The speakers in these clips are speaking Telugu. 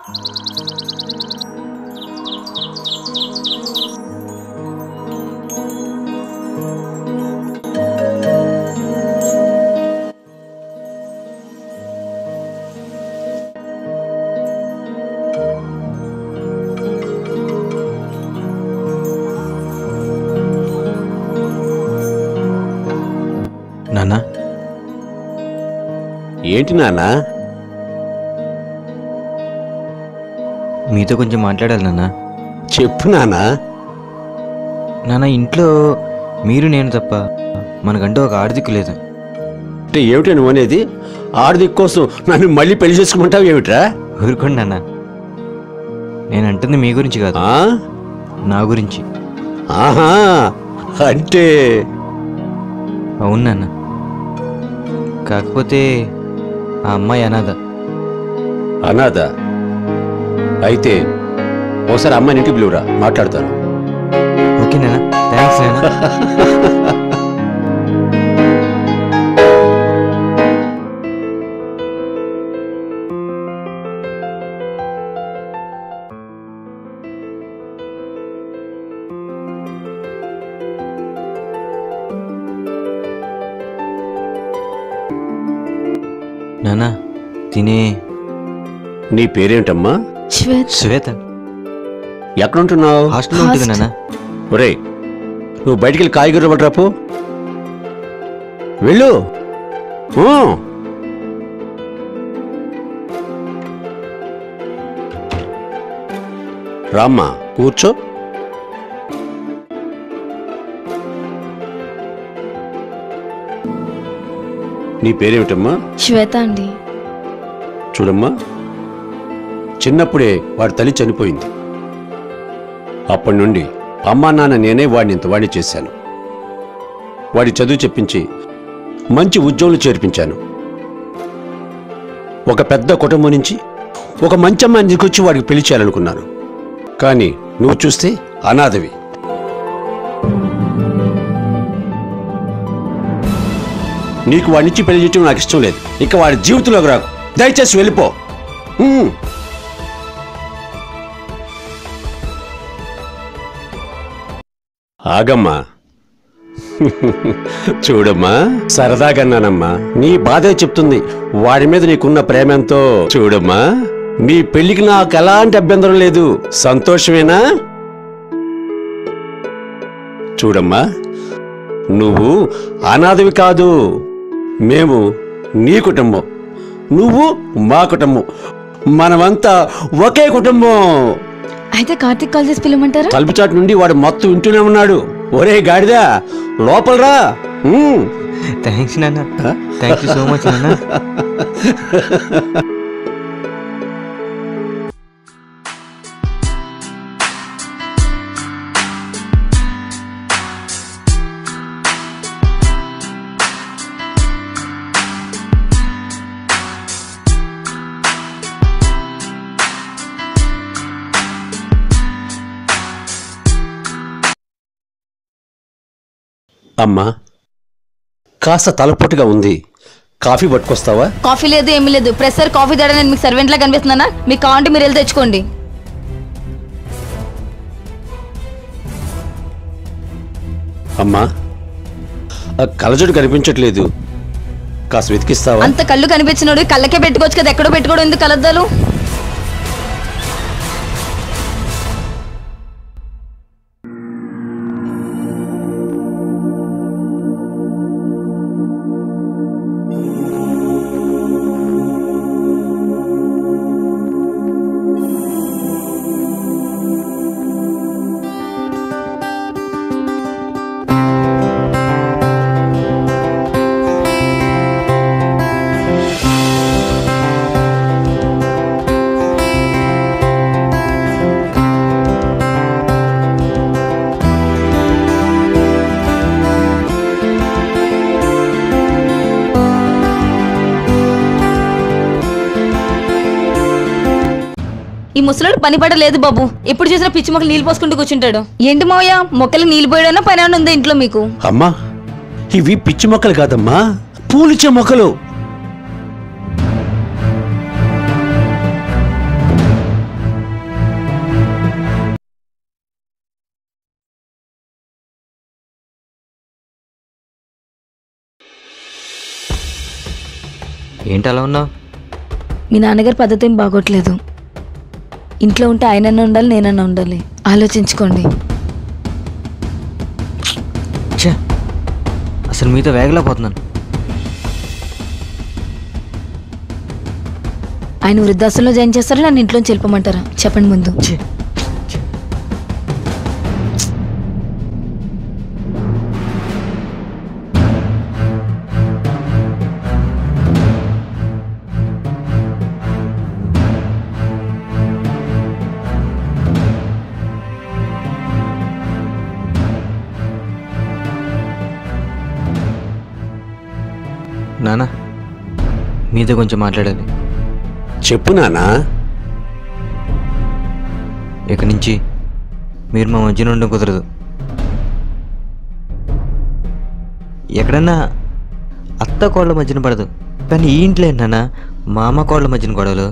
నాన్న, ఏంటి నాన్న? మీతో కొంచెం మాట్లాడాలి నాన్న. చెప్పు నాన్న. నాన్న, ఇంట్లో మీరు నేను తప్ప మనకంటూ ఒక ఆర్థిక లేదు. అంటే ఏమిటి నువ్వు అనేది? ఆర్థిక కోసం నన్ను మళ్ళీ పెళ్లి చేసుకోమంటావు ఏమిట్రా? ఊరుకోండి నాన్న, నేను అంటుంది మీ గురించి కాదు, నా గురించి. ఆహా, అంటే అవును నాన్న. కాకపోతే ఆ అమ్మాయి అనాథ. అనాథ అయితే ఒకసారి అమ్మాయిని ఇంటికి పిలువురా, మాట్లాడతాను. ఓకే నాన్న, థ్యాంక్స్ నాన్న. నానా, తినే. నీ పేరేంటమ్మా? శ్వేత. ఎక్కడుంటున్నావు? హాస్టల్లో ఉంటుంది నాన్న. ఒరే, నువ్వు బయటికి వెళ్ళి కాయగూరలు పట్టరాపు. వెళ్ళు. రామ్మా, కూర్చో. నీ పేరేమిటమ్మా? శ్వేత అండి. చూడమ్మా, చిన్నప్పుడే వాడి తల్లి చనిపోయింది. అప్పటి నుండి అమ్మా నాన్న నేనే వాడిని చేశాను. వాడి చదువు చెప్పించి మంచి ఉద్యోగులు చేర్పించాను. ఒక పెద్ద కుటుంబం నుంచి ఒక మంచి అమ్మాయిని తీసుకొచ్చి వాడికి పెళ్లి చేయాలనుకున్నాను. కానీ నువ్వు చూస్తే అనాథవి. నీకు వాడినిచ్చి పెళ్లి చేయడం నాకు ఇష్టం లేదు. ఇక వాడి జీవితంలోకి రాకు, దయచేసి వెళ్ళిపో. ఆగమ్మా. చూడమ్మా, సరదాగన్నానమ్మా. నీ బాధే చెప్తుంది. వాడి మీద నీకున్న ప్రేమంతో. చూడమ్మా, మీ పెళ్లికి నాకు ఎలాంటి అభ్యంతరం లేదు. సంతోషమేనా? చూడమ్మా, నువ్వు అనాథవి కాదు. మేము నీ కుటుంబం, నువ్వు మా కుటుంబం. మనమంతా ఒకే కుటుంబం. అయితే కార్తీక్ కాల్ చేసి పిలవమంటారా? తలుపు చాటు నుండి వాడు మొత్తం వింటూనే ఉన్నాడు. ఒరే గాడిదా, లోపలరా. థ్యాంక్స్ నాన్న, థ్యాంక్ యూ సో మచ్ నాన్న. అమ్మా, కాస్త తలపోటుగా ఉంది. కాఫీ పట్టుకొస్తావా? కాఫీ లేదు, ఏమీ లేదు. ప్రెషర్ కాఫీ తేడా నేను మీకు సర్వెంట్ లా కనిపిస్తున్నానా? మీకు కావాలంటే మీరు వెళ్ళి తెచ్చుకోండి. అమ్మా, కళ్ళజోడు కనిపించట్లేదు, కాస్త వెతికిస్తావా? అంత కళ్ళు కనిపించినోడు కళ్ళకే పెట్టుకోవచ్చు కదా, ఎక్కడో పెట్టుకోవడం ఎందుకు కలద్దాలు? ఈ ముసలాడు పని పడలేదు బాబు. ఎప్పుడు చూసినా పిచ్చి మొక్కలు నీళ్ళు పోసుకుంటూ కూర్చుంటాడు. ఏంటి మావయ్య, మొక్కలు నీళ్ళు పోయడానా పని ఏమైనా ఉందా ఇంట్లో మీకు? అమ్మా, ఇవి పిచ్చి మొక్కలు కాదమ్మా, పూలిచ్చే మొక్కలు. ఏంటి అలా ఉన్నావు? మీ నాన్నగారి పద్ధతి ఏం బాగోట్లేదు. ఇంట్లో ఉంటే ఆయనన్నా ఉండాలి, నేనన్నా ఉండాలి. ఆలోచించుకోండి. ఛే, అసలు మీతో వేగలేకపోతున్నాను. ఆయన వృద్ధాశ్రమంలో జాయిన్ చేస్తారా, నన్ను ఇంట్లోంచి వెళ్ళిపోమంటారా? చెప్పండి ముందు. ఛే, నానా మీతో కొంచెం మాట్లాడాలి. చెప్పు నానా. ఇక నుంచి మీరు మా మధ్యన ఉండడం కుదరదు. ఎక్కడన్నా అత్త కోళ్ళ మధ్యన పడదు, కానీ ఈ ఇంట్లో ఏంటన్నా మామ కోళ్ళ మధ్యన గొడవలు.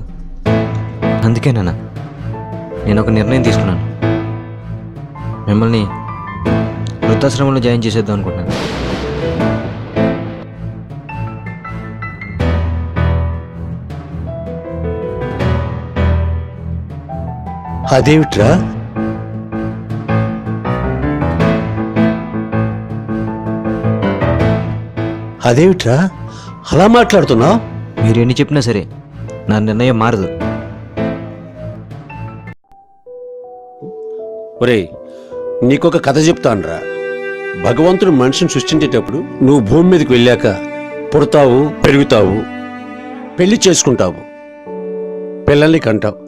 అందుకే నాన్న నేను ఒక నిర్ణయం తీసుకున్నాను. మిమ్మల్ని వృద్ధాశ్రమంలో జాయిన్ చేసేద్దాం అనుకుంటున్నాను. అదేమిట్రా? అదేమిట్రా అలా మాట్లాడుతున్నావు? మీరు ఎన్ని చెప్పినా సరే నా నిర్ణయం మారదు. ఒరేయ్, నీకొక కథ చెప్తానురా. భగవంతుడు మనిషిని సృష్టించేటప్పుడు నువ్వు భూమి మీదకి వెళ్ళాక పుడతావు, పెరుగుతావు, పెళ్లి చేసుకుంటావు, పిల్లల్ని కంటావు,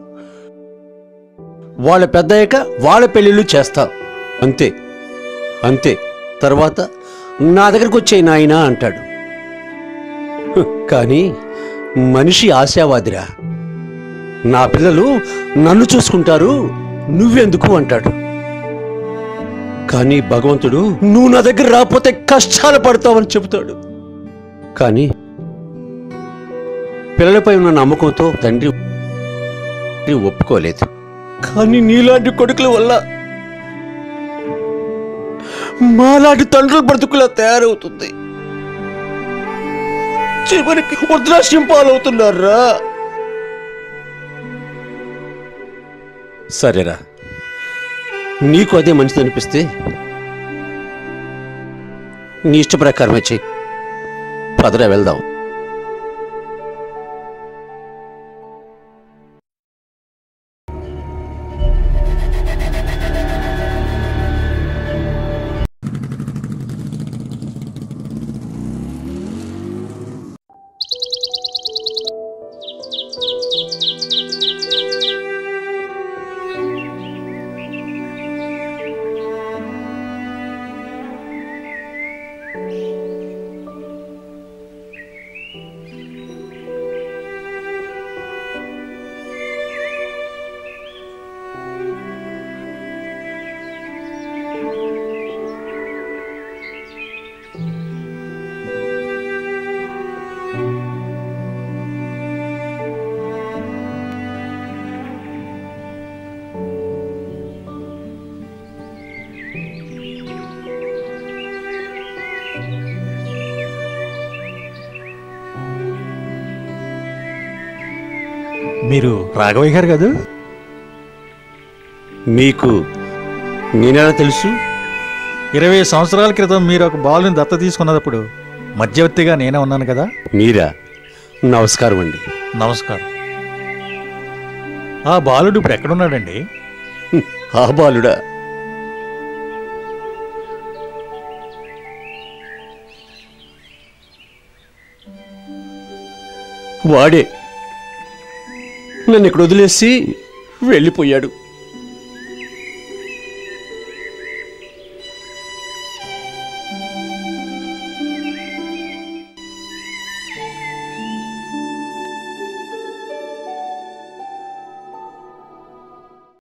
వాళ్ళ పెద్దయ్యాక వాళ్ళ పెళ్ళిళ్ళు చేస్తావు. అంతే అంతే. తర్వాత నా దగ్గరకు వచ్చే నాయనా అంటాడు. కానీ మనిషి ఆశావాదిరా. నా పిల్లలు నన్ను చూసుకుంటారు, నువ్వెందుకు అంటాడు. కానీ భగవంతుడు నువ్వు నా దగ్గర రాకపోతే కష్టాలు పడతావని చెబుతాడు. కానీ పిల్లలపై ఉన్న నమ్మకంతో తండ్రి ఒప్పుకోలేదు. కానీ నీలాంటి కొడుకుల వల్ల మాలాంటి తండ్రుల బ్రతుకులా తయారవుతుంది. చివరికి వృద్ధాశ్రమం పాలవుతున్నారా? సరేరా, నీకు అదే మంచిది అనిపిస్తే నీ ఇష్ట ప్రకారమే చెయ్యి. పదరా వెళ్దాం. మీరు రాఘవయ్య గారు కాదు? మీకు నేనెలా తెలుసు? 20 సంవత్సరాల క్రితం మీరు ఒక బాలుని దత్త తీసుకున్నప్పుడు మధ్యవర్తిగా నేనే ఉన్నాను కదా. మీరా? నమస్కారం అండి. నమస్కారం. ఆ బాలుడు ఇప్పుడు ఎక్కడున్నాడండి? ఆ బాలుడా? వాడే నన్ను ఇక్కడ వదిలేసి వెళ్ళిపోయాడు.